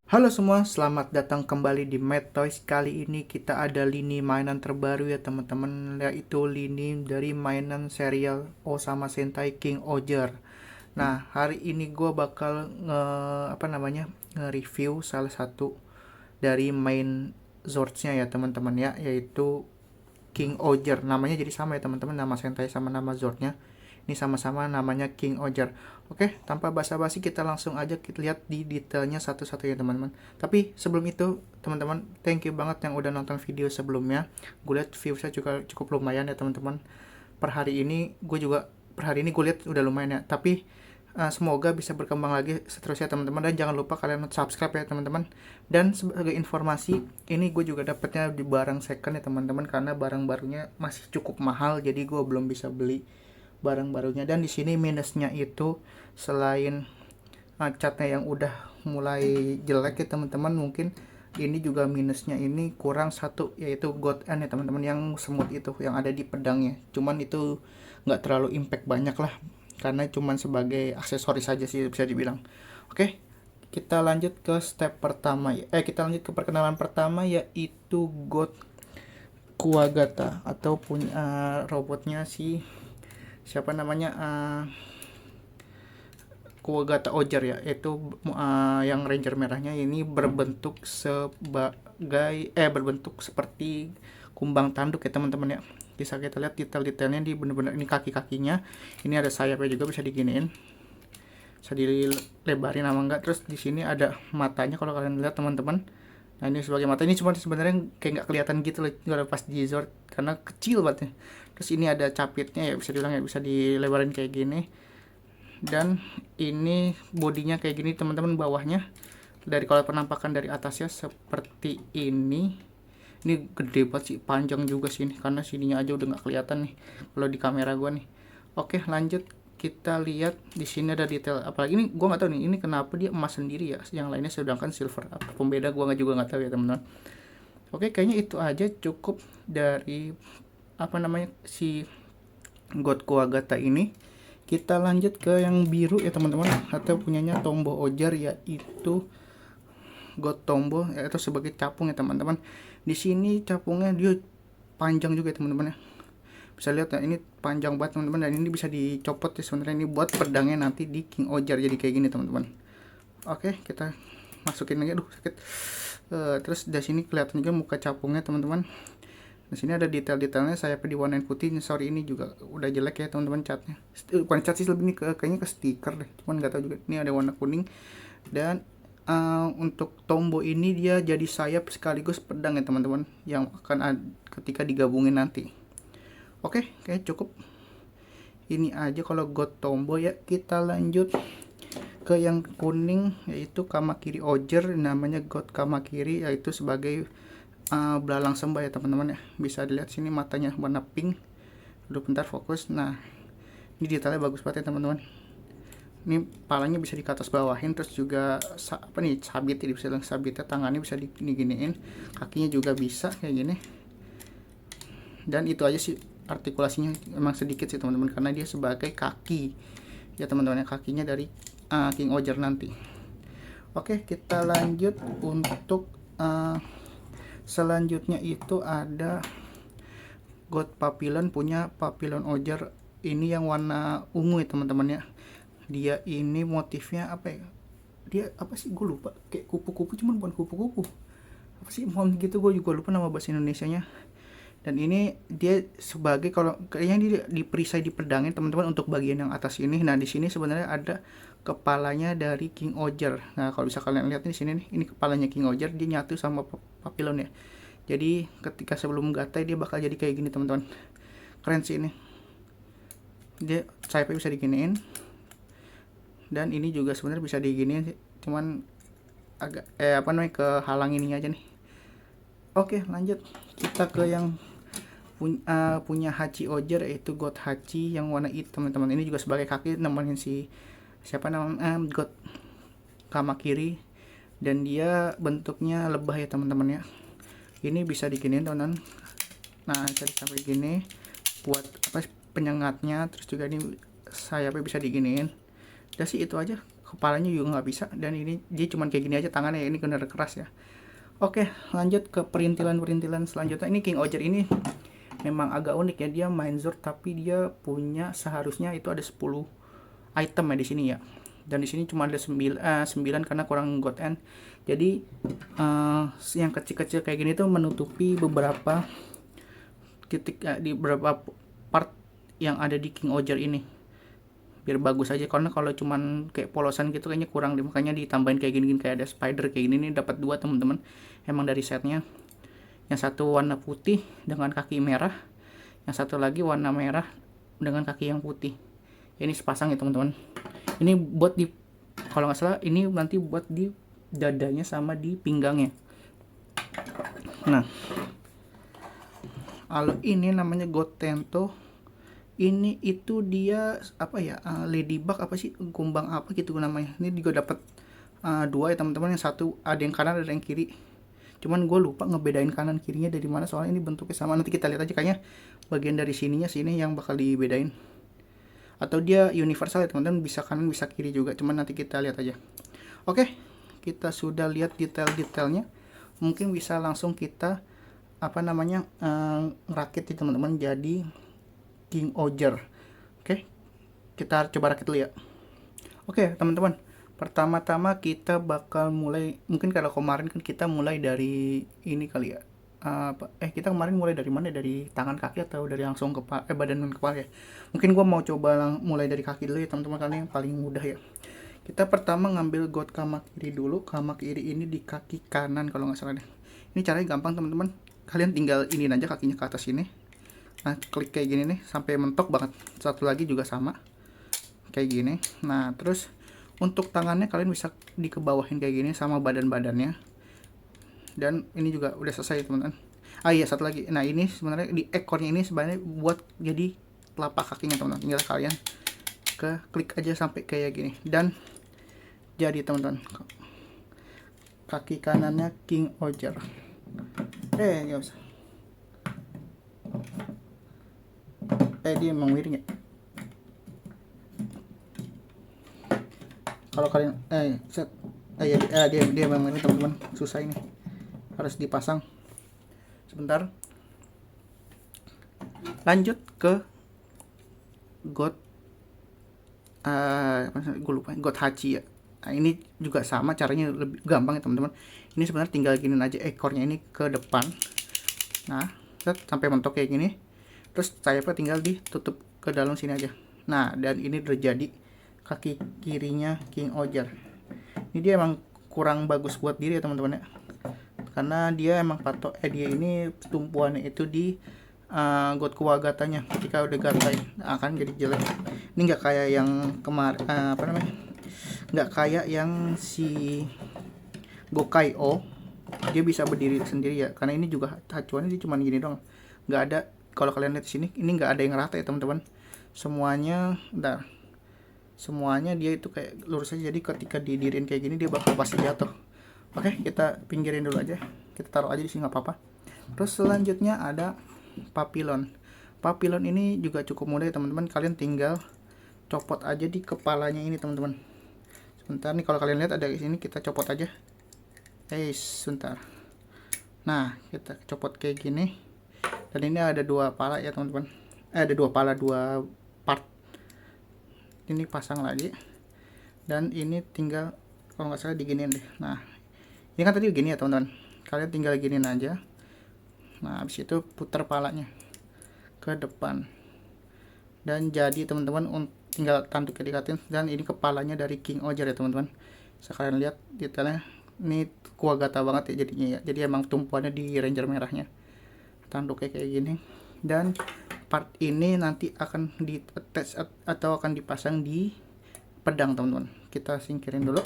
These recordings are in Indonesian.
Halo semua, selamat datang kembali di Mad Toys. Kali ini kita ada lini mainan terbaru ya teman-teman, yaitu lini dari mainan serial Osama Sentai King Oger. Nah, hari ini gue bakal nge-review salah satu dari main Zords-nya ya teman-teman ya, yaitu King Oger. Namanya jadi sama ya teman-teman, nama Sentai sama nama Zordnya. Ini sama-sama namanya King Oger. Oke, tanpa basa-basi kita langsung aja kita lihat di detailnya satu-satu ya teman-teman. Tapi sebelum itu teman-teman, thank you banget yang udah nonton video sebelumnya. Gue lihat viewsnya juga cukup lumayan ya teman-teman. Per hari ini gue lihat udah lumayan ya. Tapi semoga bisa berkembang lagi seterusnya teman-teman, dan jangan lupa kalian subscribe ya teman-teman. Dan sebagai informasi, ini gue juga dapetnya di barang second ya teman-teman, karena barang barunya masih cukup mahal, jadi gue belum bisa beli barang barunya. Dan di sini minusnya itu selain catnya yang udah mulai jelek ya teman-teman, mungkin ini juga minusnya ini kurang satu, yaitu God End ya teman-teman, yang semut itu yang ada di pedangnya. Cuman itu nggak terlalu impact banyak lah, karena cuman sebagai aksesoris saja sih bisa dibilang. Oke, kita lanjut ke step pertama ya. Kita lanjut ke perkenalan pertama, yaitu God Kuwagata, atau punya robotnya si siapa namanya, Kuwagata Oger ya, itu yang ranger merahnya ini berbentuk seperti kumbang tanduk ya teman-teman ya. Bisa kita lihat detail-detailnya di bener-bener ini kaki-kakinya. Ini ada sayapnya juga, bisa diginiin, bisa dilebarin sama enggak. Terus di sini ada matanya kalau kalian lihat teman-teman. Nah, ini sebagai mata, ini cuma sebenarnya kayak nggak kelihatan gitu loh kalau pas di Zord karena kecil banget ya. Terus ini ada capitnya ya, bisa dibilang ya, bisa dilebarin kayak gini. Dan ini bodinya kayak gini teman-teman, bawahnya dari kalau penampakan dari atasnya seperti ini gede banget sih, panjang juga sini, karena sininya aja udah nggak kelihatan nih kalau di kamera gua nih. Oke, lanjut kita lihat di sini ada detail, apalagi ini gua nggak tahu nih, ini kenapa dia emas sendiri ya, yang lainnya sedangkan silver. Apa pembeda gua nggak juga nggak tahu ya teman-teman. Oke, kayaknya itu aja cukup dari si God Kuwagata ini. Kita lanjut ke yang biru ya teman-teman, atau punyanya Tombo Ojar, yaitu God Tombo, yaitu sebagai capung ya teman-teman. Di sini capungnya dia panjang juga ya teman-teman ya. Bisa lihat ya, ini panjang banget teman-teman, dan ini bisa dicopot ya sebenarnya, ini buat pedangnya nanti di King Ojar jadi kayak gini teman-teman. Oke, kita masukin lagi, aduh sakit. Terus dari sini kelihatan juga muka capungnya teman-teman. Di sini ada detail-detailnya, sayapnya diwarnain putih. Sorry, ini juga udah jelek ya teman-teman catnya. Bukan cat sih, lebih ini kayaknya ke stiker deh. Cuman nggak tahu juga. Ini ada warna kuning. Dan untuk Tombo ini dia jadi sayap sekaligus pedang ya teman-teman, yang akan ketika digabungin nanti. Oke, kayak cukup. Ini aja kalau God Tombo ya. Kita lanjut ke yang kuning, yaitu Kamakiri Oger, namanya God Kamakiri, yaitu sebagai belalang sembah ya teman-teman ya. Bisa dilihat sini matanya warna pink. Udah bentar fokus. Nah, ini detailnya bagus banget ya teman-teman. Ini palanya bisa di atas bawahin, terus juga sabit ya, bisa sabitnya, tangannya bisa diginiin, kakinya juga bisa kayak gini. Dan itu aja sih, artikulasinya emang sedikit sih teman-teman, karena dia sebagai kaki ya teman-teman, kakinya dari King Oger nanti. Oke, kita lanjut untuk selanjutnya itu ada God Papillon, punya Papillon Oger. Ini yang warna ungu ya teman-teman ya. Dia ini motifnya apa ya? Dia apa sih, gue lupa, kayak kupu-kupu, cuman bukan kupu-kupu. Apa sih mohon gitu, gue juga lupa nama bahasa Indonesianya. Dan ini dia sebagai, kalau kayaknya dia di perisai di pedangnya teman-teman, untuk bagian yang atas ini. Nah, di sini sebenarnya ada kepalanya dari King Oger. Nah, kalau bisa kalian lihat di sini nih, ini kepalanya King Oger, dia nyatu sama Papillon ya. Jadi ketika sebelum gatai dia bakal jadi kayak gini teman-teman. Keren sih ini. Dia sayapnya bisa diginiin. Dan ini juga sebenarnya bisa diginiin, cuman agak kehalang ininya aja nih. Oke, lanjut kita ke yang punya Hachi Oger, yaitu God Hachi yang warna hitam teman-teman. Ini juga sebagai kaki nemenin si siapa namanya, God Kamakiri. Dan dia bentuknya lebah ya teman-teman ya. Ini bisa diginiin teman-teman. Nah, jadi sampai gini buat penyengatnya. Terus juga ini sayapnya bisa diginiin. Udah sih itu aja kepalanya juga nggak bisa, dan ini dia cuman kayak gini aja tangannya ya, ini bener keras ya. Oke, lanjut ke perintilan selanjutnya. Ini King Oger ini memang agak unik ya, dia main Zord tapi dia punya seharusnya itu ada 10 item ya di sini ya. Dan di sini cuma ada 9 karena kurang God End. Jadi yang kecil-kecil kayak gini tuh menutupi beberapa titik di beberapa part yang ada di King Oger ini. Biar bagus aja, karena kalau cuman kayak polosan gitu kayaknya kurang deh, makanya ditambahin kayak gini, kayak ada spider kayak gini nih, dapat 2 teman-teman. Emang dari setnya. Yang satu warna putih dengan kaki merah, yang satu lagi warna merah dengan kaki yang putih. Ini sepasang ya teman-teman. Ini buat di, kalau nggak salah ini nanti buat di dadanya sama di pinggangnya. Nah, kalau ini namanya Gotento. Ini itu dia apa ya, ladybug apa sih, kumbang apa gitu namanya. Ini juga dapat 2 ya teman-teman. Yang satu ada yang kanan ada yang kiri, cuman gue lupa ngebedain kanan kirinya dari mana, soalnya ini bentuknya sama. Nanti kita lihat aja, kayaknya bagian dari sininya sini yang bakal dibedain, atau dia universal ya teman-teman, bisa kanan bisa kiri juga, cuman nanti kita lihat aja. Oke, kita sudah lihat detail-detailnya, mungkin bisa langsung kita apa namanya ngerakit ya teman-teman jadi King Oger. Oke, kita coba rakit dulu ya. Oke teman-teman, pertama-tama kita bakal mulai, mungkin kalau kemarin kan kita mulai dari ini kali ya, kita kemarin mulai dari mana, dari tangan kaki atau dari langsung ke badan dan kepala ya. Mungkin gua mau coba mulai dari kaki dulu ya teman-teman, karena yang paling mudah ya. Kita pertama ngambil God kama kiri dulu. Kama kiri ini di kaki kanan kalau nggak salah deh. Ini caranya gampang teman-teman, kalian tinggal ini aja kakinya ke atas ini. Nah, klik kayak gini nih sampai mentok banget. Satu lagi juga sama kayak gini. Nah, terus untuk tangannya kalian bisa dikebawahin kayak gini sama badan-badannya. Dan ini juga udah selesai teman-teman. Iya, satu lagi. Nah, ini sebenarnya di ekornya ini sebenarnya buat jadi telapak kakinya teman-teman. Tinggal kalian ke klik aja sampai kayak gini dan jadi teman-teman. Kaki kanannya King Oger. Nggak usah. Dia emang miring ya. Kalau kalian dia memang ini teman-teman, susah ini, harus dipasang. Sebentar. Lanjut ke God gue lupa, God Hachi ya. Nah, ini juga sama caranya, lebih gampang ya teman-teman. Ini sebenarnya tinggal gini aja ekornya ini ke depan. Nah, sampai mentok kayak gini. Terus sayapnya tinggal ditutup ke dalam sini aja. Nah, dan ini terjadi kaki kirinya King Oger. Ini dia emang kurang bagus buat diri ya teman-teman ya, karena dia emang patok dia ini tumpuannya itu di God Kuwagatanya. Ketika udah gatai akan jadi jelek. Ini nggak kayak yang kemarin nggak kayak yang si Gokai-O, dia bisa berdiri sendiri ya, karena ini juga acuannya dia cuma gini doang, nggak ada. Kalau kalian lihat di sini, ini nggak ada yang rata ya teman-teman. Semuanya dia itu kayak lurus aja. Jadi ketika didiriin kayak gini dia bakal pasti jatuh. Oke, kita pinggirin dulu aja. Kita taruh aja di sini nggak apa-apa. Terus selanjutnya ada papilon. Papilon ini juga cukup mudah ya teman-teman. Kalian tinggal copot aja di kepalanya ini teman-teman. Sebentar nih, kalau kalian lihat ada di sini, kita copot aja. Sebentar. Nah, kita copot kayak gini. Dan ini ada 2 pala ya teman-teman. Ada 2 pala, 2 part. Ini pasang lagi. Dan ini tinggal kalau nggak salah diginiin deh. Nah, ini kan tadi gini ya teman-teman. Kalian tinggal giniin aja. Nah, habis itu putar palanya ke depan. Dan jadi teman-teman, tinggal tanduk dikatin. Dan ini kepalanya dari King Oger ya teman-teman. Kalian lihat detailnya. Ini Kuwagata banget ya jadinya ya. Jadi emang tumpuannya di ranger merahnya. Tanduknya kayak gini. Dan part ini nanti akan di attach atau akan dipasang di pedang teman-teman. Kita singkirin dulu.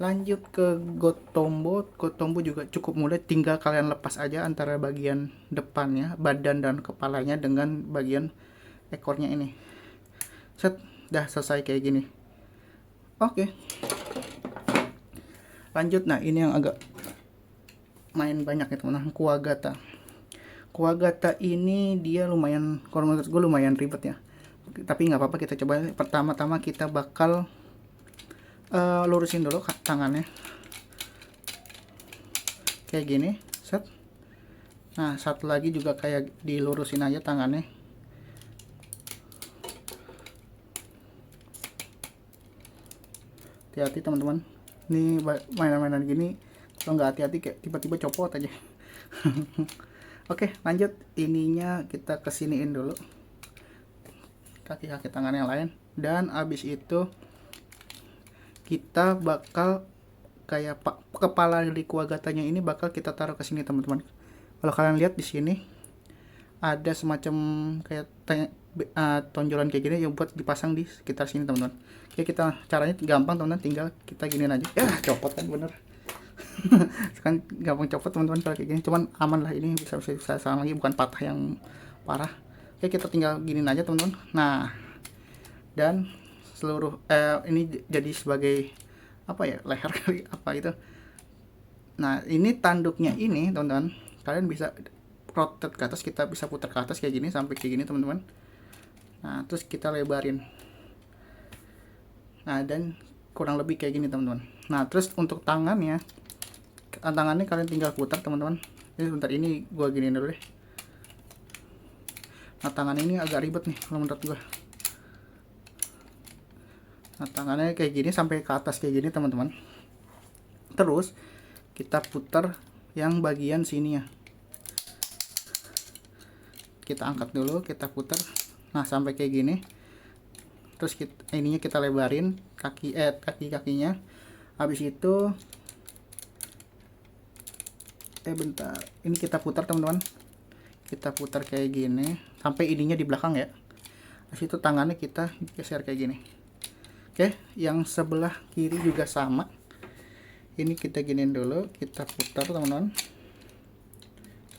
Lanjut ke Gotombo. Gotombo juga cukup mudah, tinggal kalian lepas aja antara bagian depannya, badan dan kepalanya dengan bagian ekornya ini. Dah selesai kayak gini. Oke. Lanjut, nah ini yang agak main banyak ya teman-teman, Kuwagata. Kuwagata ini dia lumayan, kalau menurut gue lumayan ribet ya. Tapi nggak apa-apa, kita coba. Pertama-tama kita bakal lurusin dulu tangannya kayak gini, set. Nah satu lagi juga kayak dilurusin aja tangannya. Hati-hati teman-teman, ini mainan-mainan gini kalau nggak hati-hati kayak tiba-tiba copot aja. Oke lanjut, ininya kita kesiniin dulu kaki-kaki tangan yang lain, dan abis itu kita bakal kayak kepala dari kuagatanya ini bakal kita taruh ke sini teman-teman. Kalau kalian lihat di sini ada semacam kayak tonjolan kayak gini yang buat dipasang di sekitar sini teman-teman. Oke, kita caranya gampang teman-teman, tinggal kita giniin aja. Ya copot kan, bener. Kan gampang copot teman-teman kalau kayak gini, cuman aman lah, ini bisa sama lagi, bukan patah yang parah. Oke, kita tinggal giniin aja teman-teman. Nah dan seluruh ini jadi sebagai apa ya, leher kali apa itu. Nah ini tanduknya ini teman-teman, kalian bisa rotate ke atas, kita bisa putar ke atas kayak gini sampai kayak gini teman-teman. Nah terus kita lebarin, nah dan kurang lebih kayak gini teman-teman. Nah terus untuk tangannya kalian tinggal putar teman-teman. Ini sebentar, ini gua giniin dulu deh. Nah tangannya ini agak ribet nih kalau menurut gua. Nah tangannya kayak gini sampai ke atas kayak gini teman-teman. Terus kita putar yang bagian sini ya, kita angkat dulu, kita putar. Nah sampai kayak gini. Terus ininya kita lebarin kaki-kakinya. Habis itu bentar, ini kita putar teman-teman, kita putar kayak gini sampai ininya di belakang ya. Habis itu tangannya kita geser kayak gini. Oke, yang sebelah kiri juga sama, ini kita giniin dulu, kita putar teman-teman.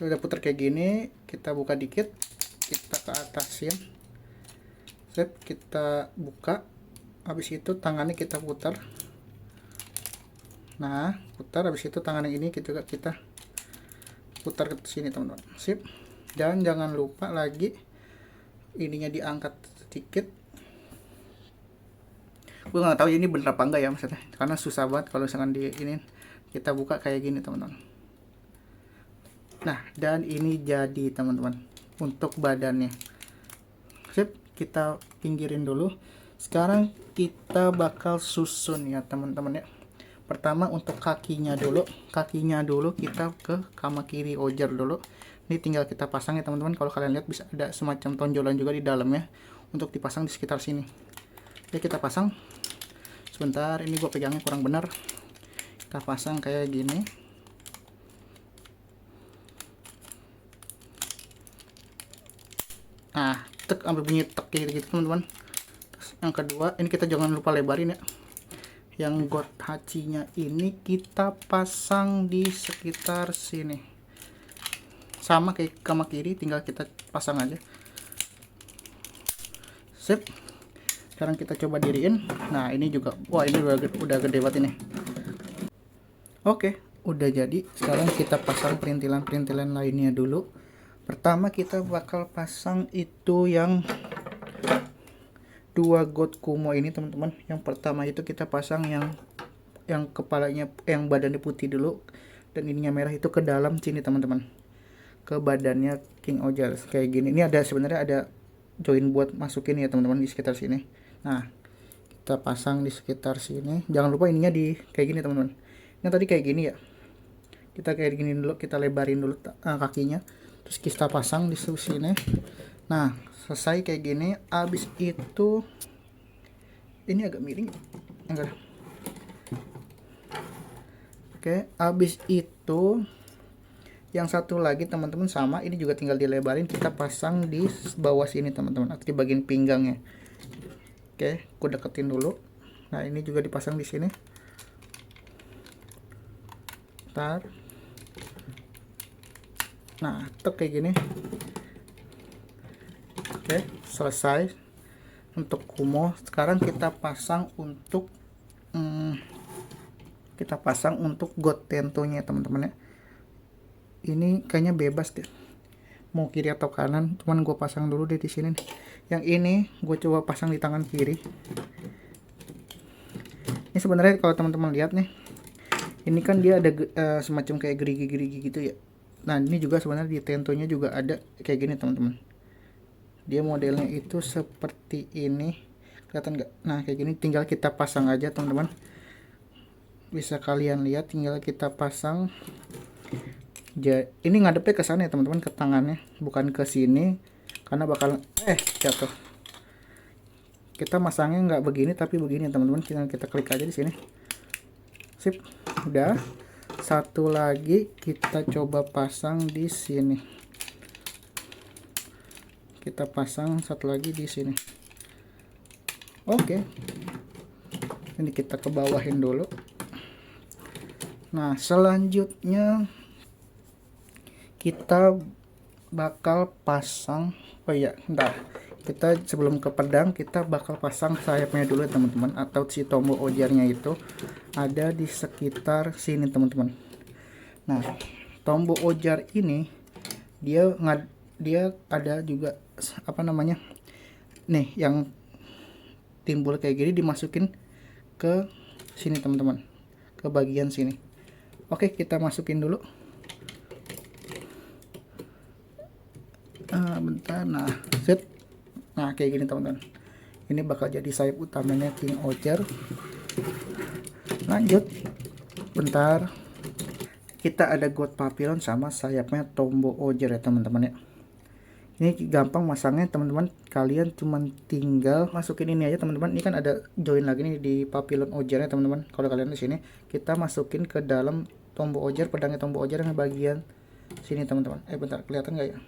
Udah putar kayak gini, kita buka dikit, kita ke atasin, set, kita buka. Habis itu tangannya kita putar. Nah putar, habis itu tangan yang ini kita putar ke sini teman-teman, sip. Dan jangan lupa lagi ininya diangkat sedikit. Gue nggak tahu ini bener apa enggak ya maksudnya, karena susah banget kalau misalkan di ini kita buka kayak gini teman-teman. Nah dan ini jadi teman-teman untuk badannya, sip. Kita pinggirin dulu. Sekarang kita bakal susun ya teman-teman ya. Pertama untuk kakinya dulu kita ke kama kiri ojer dulu. Ini tinggal kita pasang ya teman-teman. Kalau kalian lihat bisa ada semacam tonjolan juga di dalamnya untuk dipasang di sekitar sini. Oke, kita pasang. Sebentar, ini gue pegangnya kurang benar. Kita pasang kayak gini. Nah tek, ambil bunyi tek gitu teman-teman. Yang kedua, ini kita jangan lupa lebarin ya. Yang got hachinya ini kita pasang di sekitar sini, sama kayak kama kiri, tinggal kita pasang aja, sip. Sekarang kita coba diriin. Nah ini juga, wah ini udah gede banget ini. Oke, udah jadi. Sekarang kita pasang perintilan-perintilan lainnya dulu. Pertama kita bakal pasang itu yang dua got kumo ini teman-teman. Yang pertama itu kita pasang yang kepalanya, yang badannya putih dulu dan ininya merah, itu ke dalam sini teman-teman, ke badannya King Ojal kayak gini. Ini ada sebenarnya ada join buat masukin ya teman-teman di sekitar sini. Nah kita pasang di sekitar sini. Jangan lupa ininya di kayak gini teman-teman. Yang tadi kayak gini ya, kita kayak gini dulu, kita lebarin dulu kakinya, terus kita pasang di sini. Nah selesai kayak gini. Abis itu ini agak miring enggak. Oke, abis itu yang satu lagi teman-teman sama, ini juga tinggal dilebarin, kita pasang di bawah sini teman-teman, atau di bagian pinggangnya. Oke, aku deketin dulu. Nah ini juga dipasang di sini. Ntar, nah tek kayak gini. Oke, selesai untuk kumo. Sekarang kita pasang untuk got tentonya teman-teman ya. Ini kayaknya bebas deh, mau kiri atau kanan, cuman gue pasang dulu deh di sini. Yang ini gue coba pasang di tangan kiri. Ini sebenarnya kalau teman-teman lihat nih, ini kan dia ada semacam kayak gerigi-gerigi gitu ya. Nah ini juga sebenarnya di tentonya juga ada kayak gini teman-teman. Dia modelnya itu seperti ini, kelihatan nggak? Nah kayak gini, tinggal kita pasang aja teman-teman. Bisa kalian lihat, tinggal kita pasang. Ini ngadepnya ke sana ya teman-teman, ke tangannya, bukan ke sini, karena bakal jatuh. Kita masangnya nggak begini tapi begini teman-teman. Kita klik aja di sini. Sip, udah. Satu lagi kita coba pasang di sini. Kita pasang satu lagi di sini. Oke. Ini kita ke bawahin dulu. Nah, selanjutnya kita bakal pasang, bentar. Kita sebelum ke pedang, kita bakal pasang sayapnya dulu ya teman-teman, atau si tombol ojarnya itu ada di sekitar sini teman-teman. Nah, tombol ojar ini dia ada juga apa namanya, nih yang timbul kayak gini, dimasukin ke sini teman-teman, ke bagian sini. Oke, kita masukin dulu. Bentar, nah set. Nah kayak gini teman-teman, ini bakal jadi sayap utamanya King Oger. Lanjut, bentar, kita ada God Papillon sama sayapnya Tombo Oger ya teman-teman ya. Ini gampang masangnya teman-teman, kalian cuman tinggal masukin ini aja teman-teman. Ini kan ada join lagi nih di Papillon Oger ya teman-teman. Kalau kalian di sini, kita masukin ke dalam Tombo Oger, pedangnya Tombo Oger yang bagian sini teman-teman. Bentar, kelihatan nggak ya?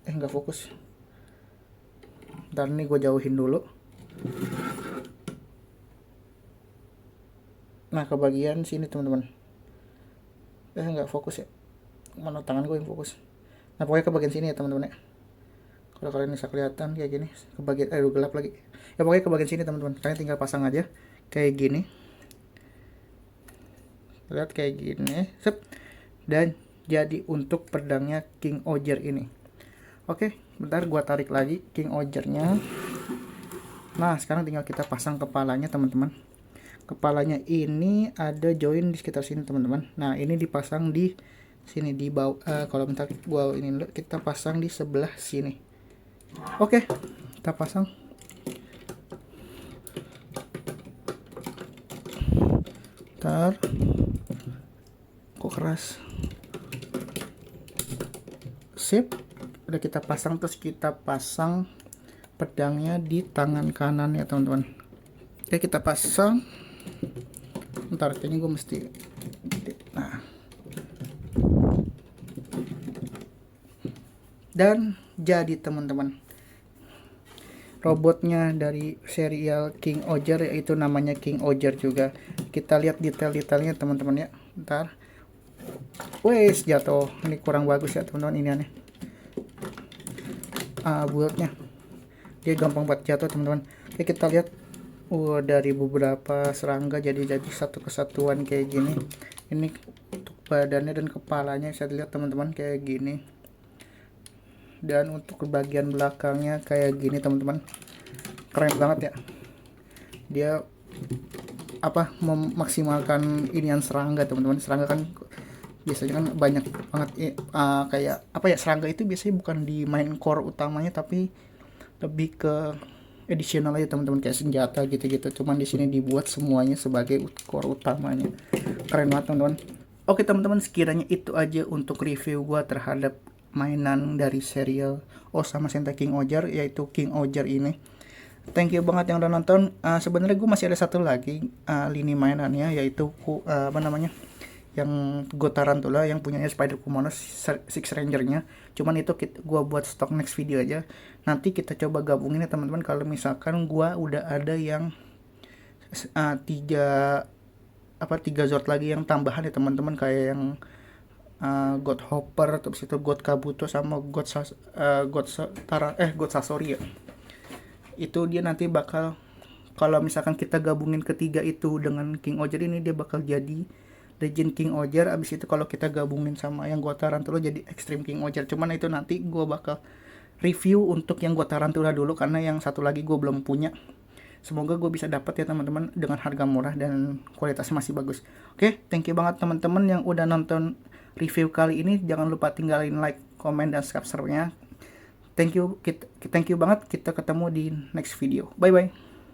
Nggak fokus. Ntar nih gue jauhin dulu. Nah ke bagian sini teman-teman. Nggak fokus ya. Mana tangan gue yang fokus. Nah pokoknya ke bagian sini ya teman-teman ya. Kalau kalian bisa kelihatan kayak gini. Ke bagian gelap lagi. Ya pokoknya ke bagian sini teman-teman. Kalian tinggal pasang aja kayak gini. Lihat kayak gini. Sep. Dan jadi untuk pedangnya King Oger ini. Oke, bentar gua tarik lagi King Ogernya. Nah, sekarang tinggal kita pasang kepalanya, teman-teman. Kepalanya ini ada join di sekitar sini, teman-teman. Nah, ini dipasang di sini di bawah. Kalau bentar gua ini dulu, kita pasang di sebelah sini. Oke, kita pasang. Bentar. Kok keras? Sip. Udah kita pasang, terus kita pasang pedangnya di tangan kanan ya teman-teman. Oke, kita pasang. Ntar kayaknya gue mesti, nah, dan jadi teman-teman, robotnya dari serial King Oger, yaitu namanya King Oger juga. Kita lihat detail-detailnya teman-teman ya. Ntar, wes jatuh. Ini kurang bagus ya teman-teman, ini aneh. Buatnya dia gampang buat jatuh teman-teman. Oke, kita lihat dari beberapa serangga jadi satu kesatuan kayak gini. Ini untuk badannya dan kepalanya bisa dilihat teman-teman kayak gini, dan untuk bagian belakangnya kayak gini teman-teman. Keren banget ya, dia memaksimalkan inian serangga teman-teman. Serangga kan biasanya kan banyak banget kayak serangga itu biasanya bukan di main core utamanya, tapi lebih ke additional aja teman-teman, kayak senjata gitu-gitu. Cuman di sini dibuat semuanya sebagai core utamanya. Keren banget teman-teman. Oke teman-teman, sekiranya itu aja untuk review gua terhadap mainan dari serial Osama Sentai King Oger, yaitu King Oger ini. Thank you banget yang udah nonton. Sebenarnya gue masih ada satu lagi lini mainannya, yaitu yang God Tarantula yang punyanya Spider Kumono Six Ranger-nya. Cuman itu gua buat stok next video aja. Nanti kita coba gabungin ya teman-teman. Kalau misalkan gua udah ada yang tiga Zord lagi yang tambahan ya teman-teman, kayak yang God Hopper, terus itu God Kabuto sama God Sasori ya. Itu dia nanti bakal, kalau misalkan kita gabungin ketiga itu dengan King Oger ini, dia bakal jadi Legend King Oger. Abis itu kalau kita gabungin sama yang God Tarantula jadi Extreme King Oger. Cuman itu nanti gue bakal review untuk yang God Tarantula dulu, karena yang satu lagi gue belum punya. Semoga gue bisa dapat ya teman-teman dengan harga murah dan kualitasnya masih bagus. Oke, thank you banget teman-teman yang udah nonton review kali ini. Jangan lupa tinggalin like, komen, dan subscribe-nya. Thank you banget. Kita ketemu di next video. Bye bye.